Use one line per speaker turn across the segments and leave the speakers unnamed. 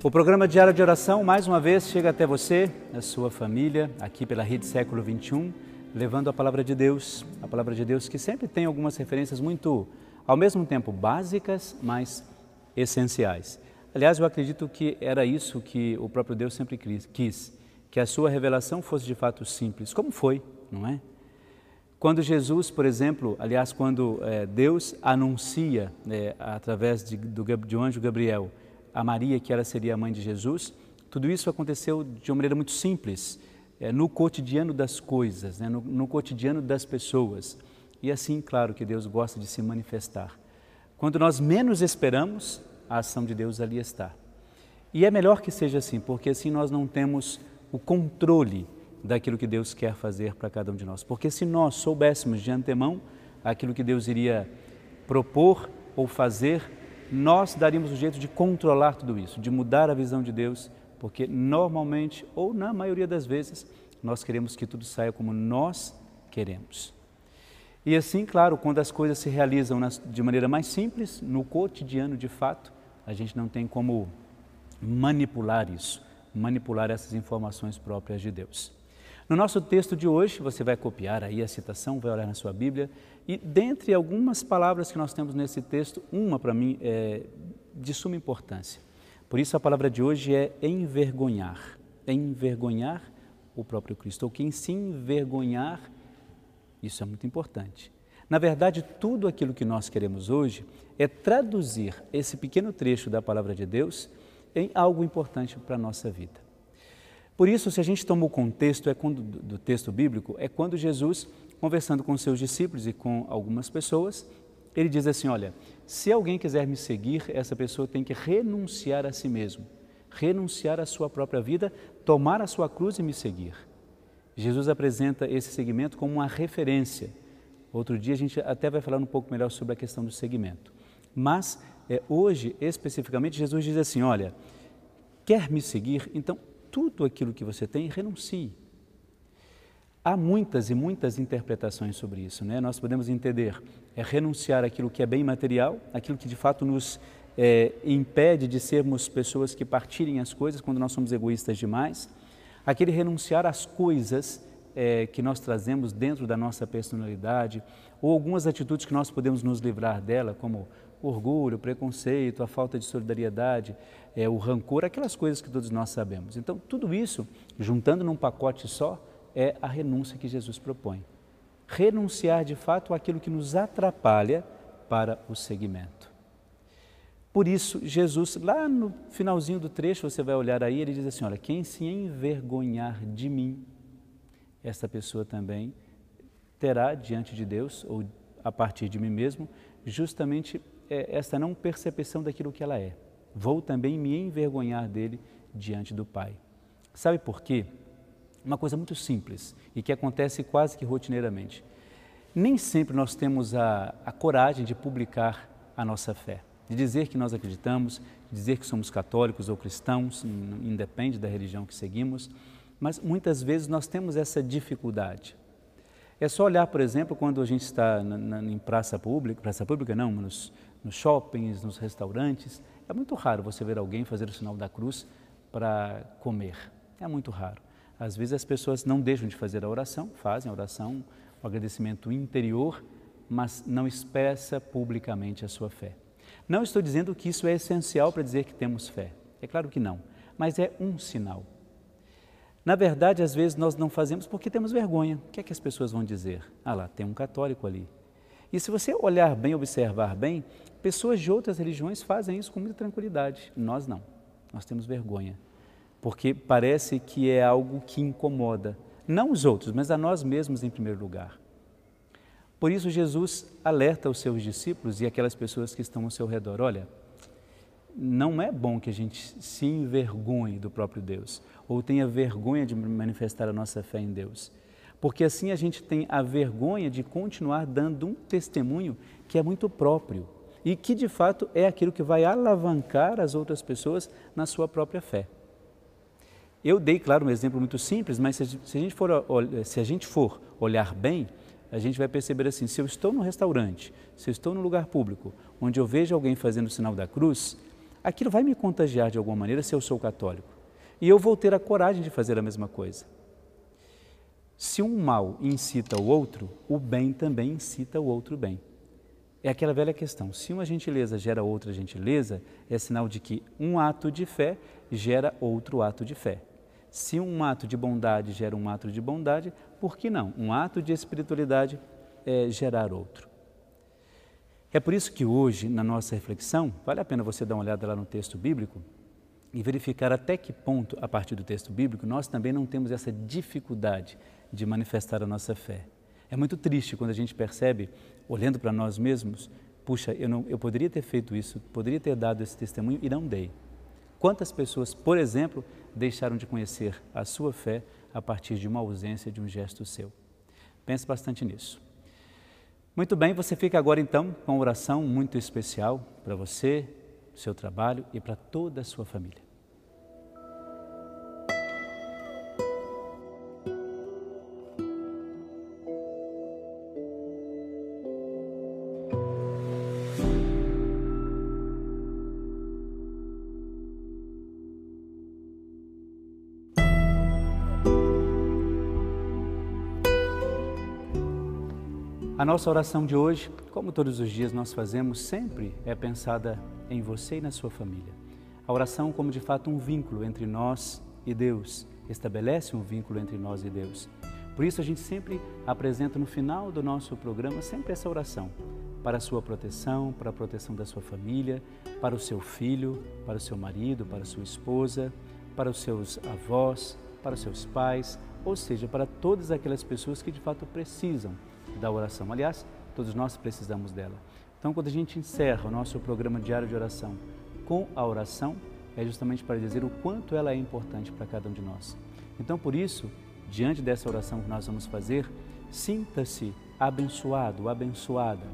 O programa Diário de Oração, mais uma vez, chega até você, a sua família, aqui pela Rede Século XXI, levando a Palavra de Deus que sempre tem algumas referências muito, ao mesmo tempo, básicas, mas essenciais. Aliás, eu acredito que era isso que o próprio Deus sempre quis, que a sua revelação fosse de fato simples, como foi, não é? Quando Jesus, por exemplo, aliás, quando Deus anuncia, através do anjo Gabriel, a Maria, que ela seria a mãe de Jesus, tudo isso aconteceu de uma maneira muito simples, no cotidiano das coisas, no cotidiano das pessoas. E assim, claro, que Deus gosta de se manifestar. Quando nós menos esperamos, a ação de Deus ali está. E é melhor que seja assim, porque assim nós não temos o controle daquilo que Deus quer fazer para cada um de nós. Porque se nós soubéssemos de antemão aquilo que Deus iria propor ou fazer, nós daríamos o jeito de controlar tudo isso, de mudar a visão de Deus, porque normalmente, ou na maioria das vezes, nós queremos que tudo saia como nós queremos. E assim, claro, quando as coisas se realizam de maneira mais simples, no cotidiano de fato, a gente não tem como manipular isso, manipular essas informações próprias de Deus. No nosso texto de hoje, você vai copiar aí a citação, vai olhar na sua Bíblia e dentre algumas palavras que nós temos nesse texto, uma para mim é de suma importância. Por isso a palavra de hoje é envergonhar o próprio Cristo, ou quem se envergonhar, isso é muito importante. Na verdade, tudo aquilo que nós queremos hoje é traduzir esse pequeno trecho da palavra de Deus em algo importante para a nossa vida. Por isso, se a gente toma o contexto do texto bíblico, é quando Jesus, conversando com seus discípulos e com algumas pessoas, ele diz assim, olha, se alguém quiser me seguir, essa pessoa tem que renunciar a si mesmo, renunciar à sua própria vida, tomar a sua cruz e me seguir. Jesus apresenta esse segmento como uma referência. Outro dia a gente até vai falar um pouco melhor sobre a questão do segmento. Mas hoje, especificamente, Jesus diz assim, olha, quer me seguir? Então, tudo aquilo que você tem, renuncie. Há muitas e muitas interpretações sobre isso, né? Nós podemos entender, renunciar àquilo que é bem material, aquilo que de fato nos impede de sermos pessoas que partilhem as coisas quando nós somos egoístas demais, aquele renunciar às coisas que nós trazemos dentro da nossa personalidade, ou algumas atitudes que nós podemos nos livrar dela, como o orgulho, o preconceito, a falta de solidariedade, o rancor, aquelas coisas que todos nós sabemos. Então, tudo isso, juntando num pacote só, é a renúncia que Jesus propõe. Renunciar, de fato, àquilo que nos atrapalha para o seguimento. Por isso, Jesus, lá no finalzinho do trecho, você vai olhar aí, ele diz assim, olha, quem se envergonhar de mim, essa pessoa também terá diante de Deus, ou a partir de mim mesmo, justamente essa não percepção daquilo que ela é. Vou também me envergonhar dele diante do Pai. Sabe por quê? Uma coisa muito simples e que acontece quase que rotineiramente. Nem sempre nós temos a coragem de publicar a nossa fé, de dizer que nós acreditamos, de dizer que somos católicos ou cristãos, independe da religião que seguimos, mas muitas vezes nós temos essa dificuldade. É só olhar, por exemplo, quando a gente está em praça pública não, nos shoppings, nos restaurantes, é muito raro você ver alguém fazer o sinal da cruz para comer, é muito raro. Às vezes as pessoas não deixam de fazer a oração, fazem a oração, o agradecimento interior, mas não expressa publicamente a sua fé. Não estou dizendo que isso é essencial para dizer que temos fé, é claro que não, mas é um sinal. Na verdade, às vezes nós não fazemos porque temos vergonha. O que é que as pessoas vão dizer? Ah lá, tem um católico ali. E se você olhar bem, observar bem, pessoas de outras religiões fazem isso com muita tranquilidade. Nós não, nós temos vergonha, porque parece que é algo que incomoda, não os outros, mas a nós mesmos em primeiro lugar. Por isso Jesus alerta os seus discípulos e aquelas pessoas que estão ao seu redor, olha, não é bom que a gente se envergonhe do próprio Deus, ou tenha vergonha de manifestar a nossa fé em Deus, porque assim a gente tem a vergonha de continuar dando um testemunho que é muito próprio e que de fato é aquilo que vai alavancar as outras pessoas na sua própria fé. Eu dei, claro, um exemplo muito simples, mas se a gente for olhar bem, a gente vai perceber assim, se eu estou no restaurante, se eu estou no lugar público, onde eu vejo alguém fazendo o sinal da cruz, aquilo vai me contagiar de alguma maneira se eu sou católico. E eu vou ter a coragem de fazer a mesma coisa. Se um mal incita o outro, o bem também incita o outro bem. É aquela velha questão, se uma gentileza gera outra gentileza, é sinal de que um ato de fé gera outro ato de fé. Se um ato de bondade gera um ato de bondade, por que não? Um ato de espiritualidade gerar outro. É por isso que hoje, na nossa reflexão, vale a pena você dar uma olhada lá no texto bíblico e verificar até que ponto, a partir do texto bíblico, nós também não temos essa dificuldade de manifestar a nossa fé. É muito triste quando a gente percebe, olhando para nós mesmos, puxa, eu poderia ter feito isso, poderia ter dado esse testemunho e não dei. Quantas pessoas, por exemplo, deixaram de conhecer a sua fé a partir de uma ausência de um gesto seu? Pense bastante nisso. Muito bem, você fica agora então com uma oração muito especial para você, seu trabalho e para toda a sua família. A nossa oração de hoje, como todos os dias nós fazemos, sempre é pensada em você e na sua família. A oração como de fato um vínculo entre nós e Deus, estabelece um vínculo entre nós e Deus. Por isso a gente sempre apresenta no final do nosso programa sempre essa oração, para a sua proteção, para a proteção da sua família, para o seu filho, para o seu marido, para a sua esposa, para os seus avós, para os seus pais, ou seja, para todas aquelas pessoas que de fato precisam da oração. Aliás, todos nós precisamos dela. Então, quando a gente encerra o nosso programa diário de oração com a oração, é justamente para dizer o quanto ela é importante para cada um de nós. Então, por isso, diante dessa oração que nós vamos fazer, sinta-se abençoado, abençoada,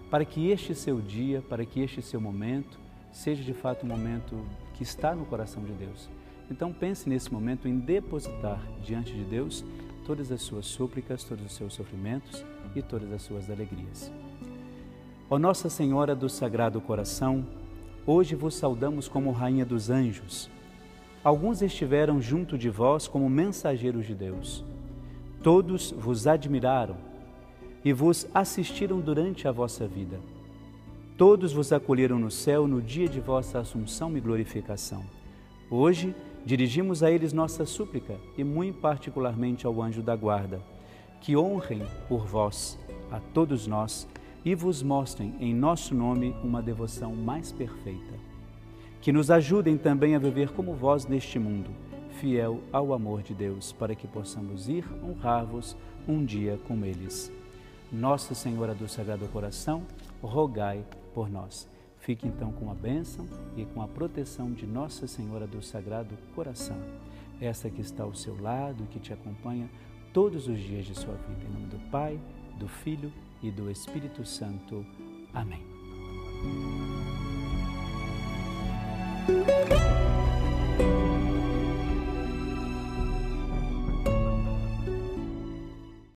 para que este seu dia, para que este seu momento, seja de fato um momento que está no coração de Deus. Então, pense nesse momento em depositar diante de Deus todas as suas súplicas, todos os seus sofrimentos e todas as suas alegrias. Ó Nossa Senhora do Sagrado Coração, hoje vos saudamos como Rainha dos Anjos. Alguns estiveram junto de vós como mensageiros de Deus. Todos vos admiraram e vos assistiram durante a vossa vida. Todos vos acolheram no céu no dia de vossa assunção e glorificação. Hoje, dirigimos a eles nossa súplica e muito particularmente ao anjo da guarda, que honrem por vós a todos nós e vos mostrem em nosso nome uma devoção mais perfeita. Que nos ajudem também a viver como vós neste mundo, fiel ao amor de Deus, para que possamos ir honrar-vos um dia com eles. Nossa Senhora do Sagrado Coração, rogai por nós. Fique então com a bênção e com a proteção de Nossa Senhora do Sagrado Coração, essa que está ao seu lado e que te acompanha todos os dias de sua vida. Em nome do Pai, do Filho e do Espírito Santo. Amém.